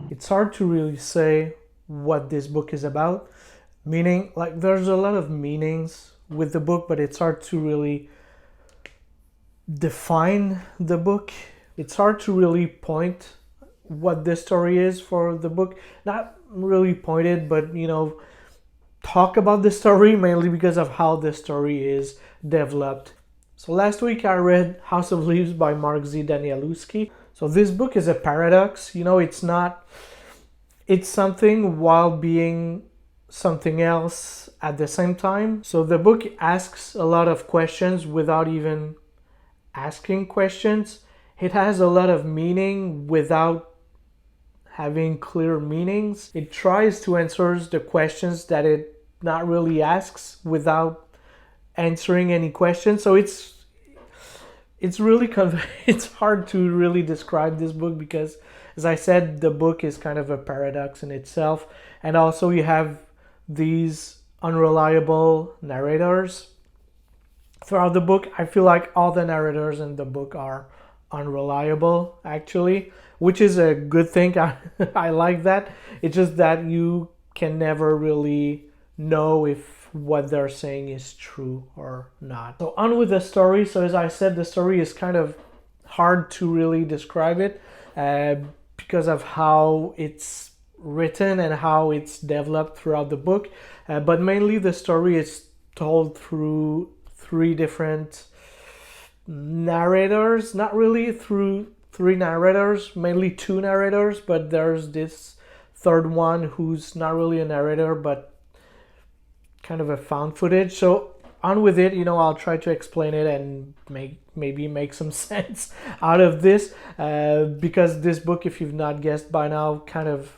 It's hard to really say what this book is about. Meaning, like, there's a lot of meanings with the book, but it's hard to really define the book. It's hard to really point what this story is for the book. Not really pointed, but talk about the story mainly because of how the story is developed. So last week I read House of Leaves by Mark Z. Danielewsky. So this book is a paradox. It's something while being something else at the same time. So the book asks a lot of questions without even asking questions. It has a lot of meaning without having clear meanings. It tries to answer the questions that it not really asks without answering any questions. So it's really it's hard to really describe this book because, as I said, the book is kind of a paradox in itself, and also you have these unreliable narrators throughout the book. I feel like all the narrators in the book are unreliable, actually, which is a good thing. I like that. It's just that you can never really know if what they're saying is true or not. So on with the story. So as I said, the story is kind of hard to really describe it because of how it's written and how it's developed throughout the book. But mainly the story is told through three different narrators. Not really through three narrators, mainly two narrators, but there's this third one who's not really a narrator but kind of a found footage. So on with it. I'll try to explain it and maybe make some sense out of this because this book, if you've not guessed by now, kind of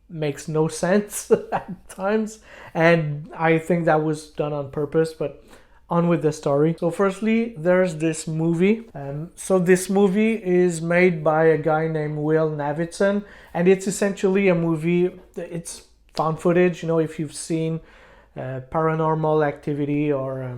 makes no sense at times, and I think that was done on purpose. But on with the story. So firstly, there's this movie. So this movie is made by a guy named Will Navidson, and it's essentially a movie. It's found footage. If you've seen Paranormal Activity or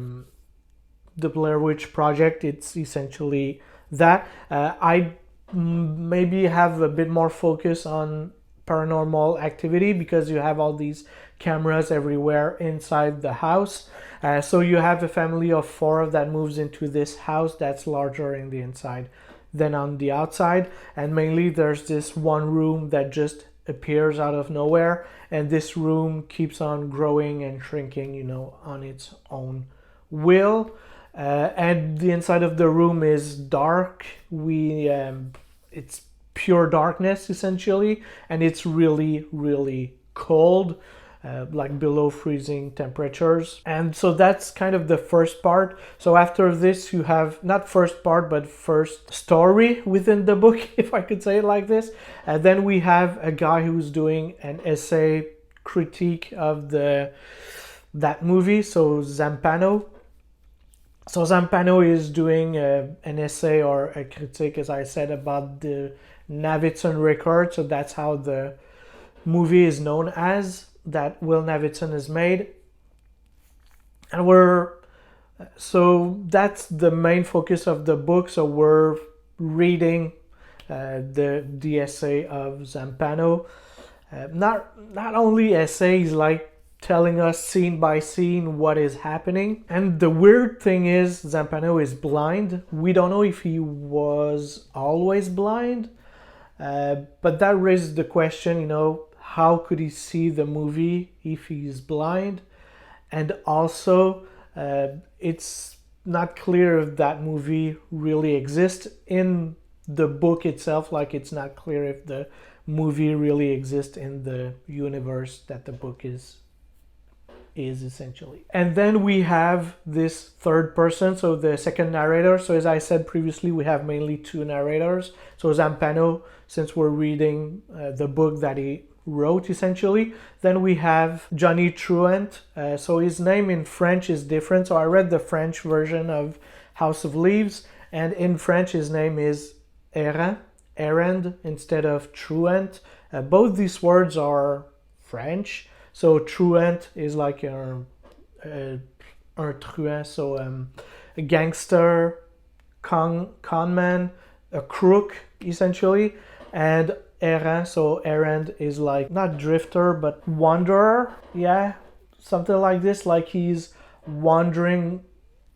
the Blair Witch Project, it's essentially that. I maybe have a bit more focus on Paranormal Activity because you have all these cameras everywhere inside the house. So you have a family of four that moves into this house that's larger in the inside than on the outside, and mainly there's this one room that just appears out of nowhere, and this room keeps on growing and shrinking on its own will, and the inside of the room is dark. It's pure darkness essentially, and it's really, really cold, like below freezing temperatures. And so that's kind of the first part. So after this, you have not first part but first story within the book, if I could say it like this. And then we have a guy who's doing an essay critique of that movie. So Zampano is doing an essay or a critique, as I said, about the Navidson record. So that's how the movie is known as, that Will Navidson has made. And so that's the main focus of the book. So we're reading the essay of Zampano. Not only essays, like telling us scene by scene what is happening. And the weird thing is, Zampano is blind. We don't know if he was always blind, but that raises the question, how could he see the movie if he's blind? And also, it's not clear if that movie really exists in the book itself. Like, it's not clear if the movie really exists in the universe that the book is essentially. And then we have this third person, so the second narrator. So as I said previously, we have mainly two narrators. So Zampano, since we're reading the book that he wrote essentially. Then we have Johnny Truant. So his name in French is different. So I read the French version of House of Leaves, and in French his name is Errand instead of Truant. Both these words are French. So Truant is like a truand, so a gangster, con man, a crook essentially. And errant. So errant is like not drifter but wanderer. Yeah, something like this. Like he's wandering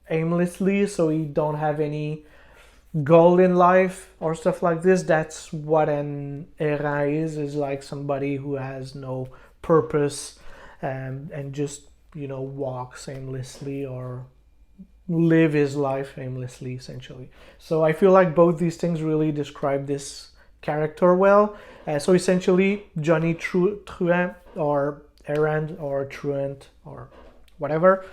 aimlessly, so he don't have any goal in life or stuff like this. That's what an errant is like somebody who has no purpose, and just walks aimlessly or live his life aimlessly, essentially. So I feel like both these things really describe this character well. So essentially, Johnny Truant or Errand or Truant or whatever,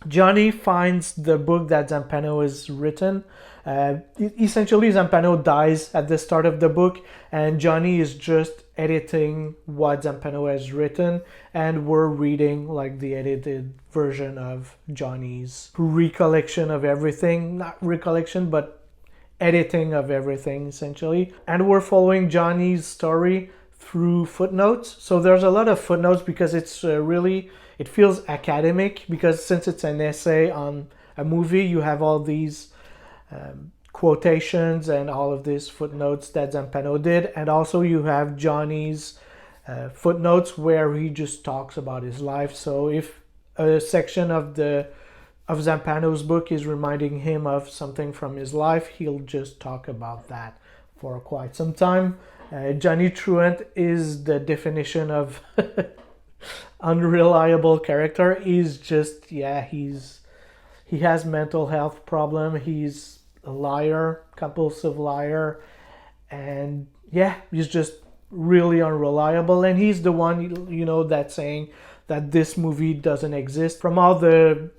Johnny finds the book that Zampano has written. Essentially, Zampano dies at the start of the book, and Johnny is just editing what Zampano has written, and we're reading like the edited version of Johnny's recollection of everything. Not recollection, but editing of everything, essentially. And we're following Johnny's story through footnotes. So there's a lot of footnotes because it's it feels academic, because since it's an essay on a movie, you have all these quotations and all of these footnotes that Zampano did, and also you have Johnny's footnotes where he just talks about his life. So if a section of Zampano's book is reminding him of something from his life, he'll just talk about that for quite some time. Johnny Truant is the definition of unreliable character. He's just, he has mental health problem. He's a liar, compulsive liar, and he's just really unreliable. And he's the one, that's saying that this movie doesn't exist. From all the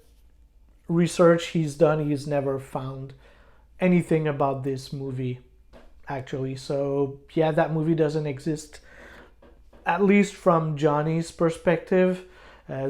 research he's done, he's never found anything about this movie, actually. So that movie doesn't exist, at least from Johnny's perspective.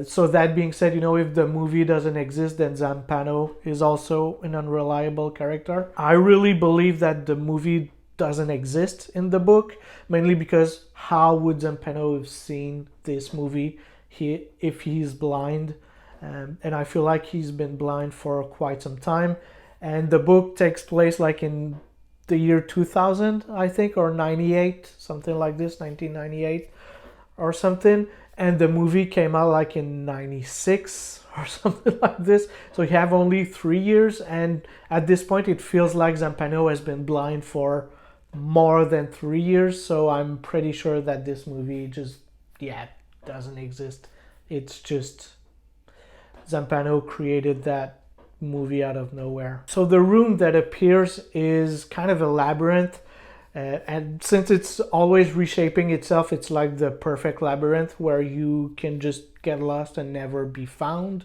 So that being said, if the movie doesn't exist, then Zampano is also an unreliable character. I really believe that the movie doesn't exist in the book, mainly because how would Zampano have seen this movie if he's blind? And I feel like he's been blind for quite some time. And the book takes place like in the year 2000, I think, or 98, something like this, 1998 or something. And the movie came out like in 96 or something like this. So you have only 3 years. And at this point, it feels like Zampano has been blind for more than 3 years. So I'm pretty sure that this movie just, doesn't exist. It's just Zampano created that movie out of nowhere. So the room that appears is kind of a labyrinth. And since it's always reshaping itself, it's like the perfect labyrinth where you can just get lost and never be found,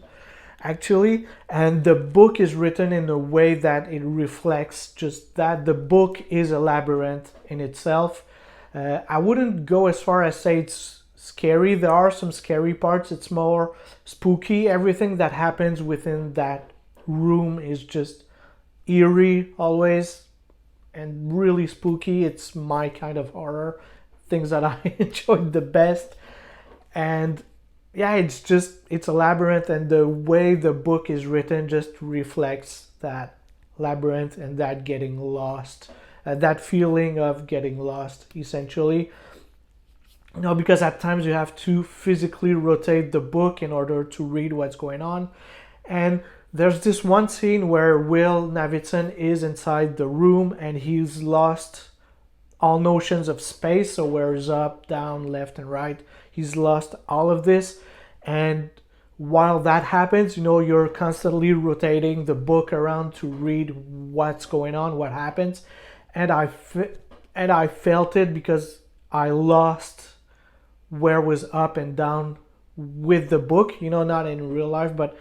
actually. And the book is written in a way that it reflects just that. The book is a labyrinth in itself. I wouldn't go as far as say it's scary. There are some scary parts. It's more spooky. Everything that happens within that room is just eerie always, and really spooky. It's my kind of horror, things that I enjoyed the best. And it's a labyrinth, and the way the book is written just reflects that labyrinth and that getting lost, that feeling of getting lost, essentially. Because at times you have to physically rotate the book in order to read what's going on. And there's this one scene where Will Navidson is inside the room and he's lost all notions of space. So where is up, down, left, and right. He's lost all of this. And while that happens, you're constantly rotating the book around to read what's going on, what happens. And I felt it because I lost where was up and down with the book, not in real life, but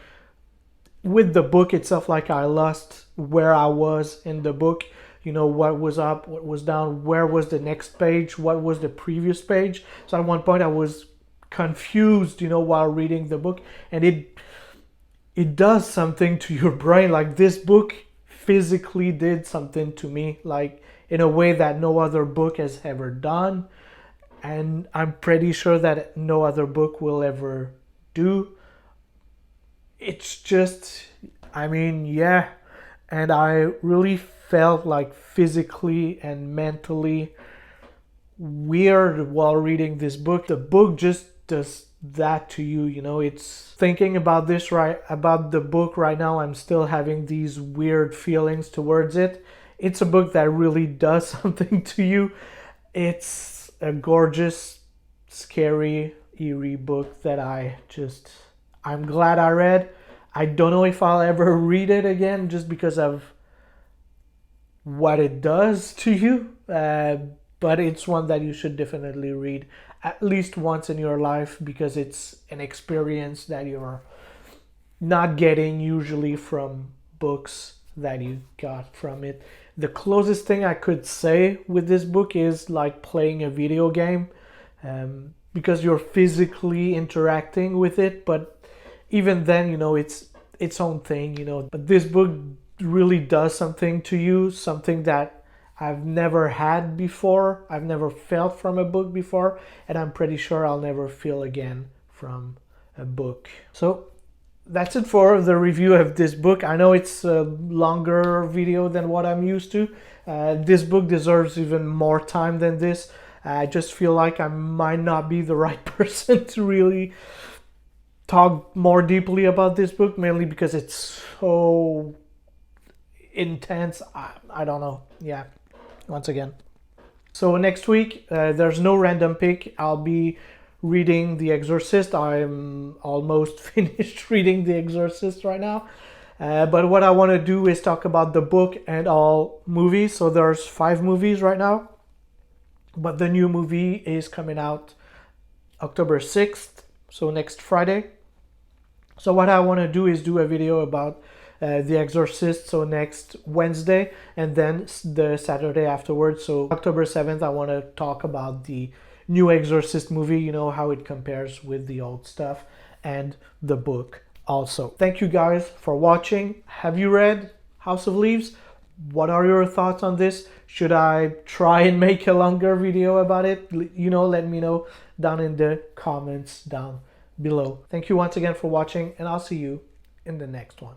with the book itself. Like I lost where I was in the book, what was up, what was down, where was the next page, what was the previous page. So at one point I was confused, while reading the book, and it does something to your brain. Like this book physically did something to me, like in a way that no other book has ever done, and I'm pretty sure that no other book will ever do. It's just, and I really felt like physically and mentally weird while reading this book. The book just does that to you, you know. It's thinking about this right about the book right now, I'm still having these weird feelings towards it. It's a book that really does something to you. It's a gorgeous, scary, eerie book that I'm glad I read. I don't know if I'll ever read it again just because of what it does to you, but it's one that you should definitely read at least once in your life because it's an experience that you're not getting usually from books that you got from it. The closest thing I could say with this book is like playing a video game, because you're physically interacting with it, but even then, you know, it's its own thing, you know. But this book really does something to you, something that I've never had before. I've never felt from a book before, and I'm pretty sure I'll never feel again from a book. So that's it for the review of this book. I know it's a longer video than what I'm used to. This book deserves even more time than this. I just feel like I might not be the right person to really talk more deeply about this book, mainly because it's so intense. I don't know. Yeah, once again. So next week, there's no random pick. I'll be reading The Exorcist. I'm almost finished reading The Exorcist right now. But what I want to do is talk about the book and all movies. So there's 5 movies right now. But the new movie is coming out October 6th, so next Friday. So what I want to do is do a video about The Exorcist, so next Wednesday, and then the Saturday afterwards. So October 7th, I want to talk about the new Exorcist movie, you know, how it compares with the old stuff, and the book also. Thank you guys for watching. Have you read House of Leaves? What are your thoughts on this? Should I try and make a longer video about it? You know, let me know down in the comments down below. Thank you once again for watching, and I'll see you in the next one.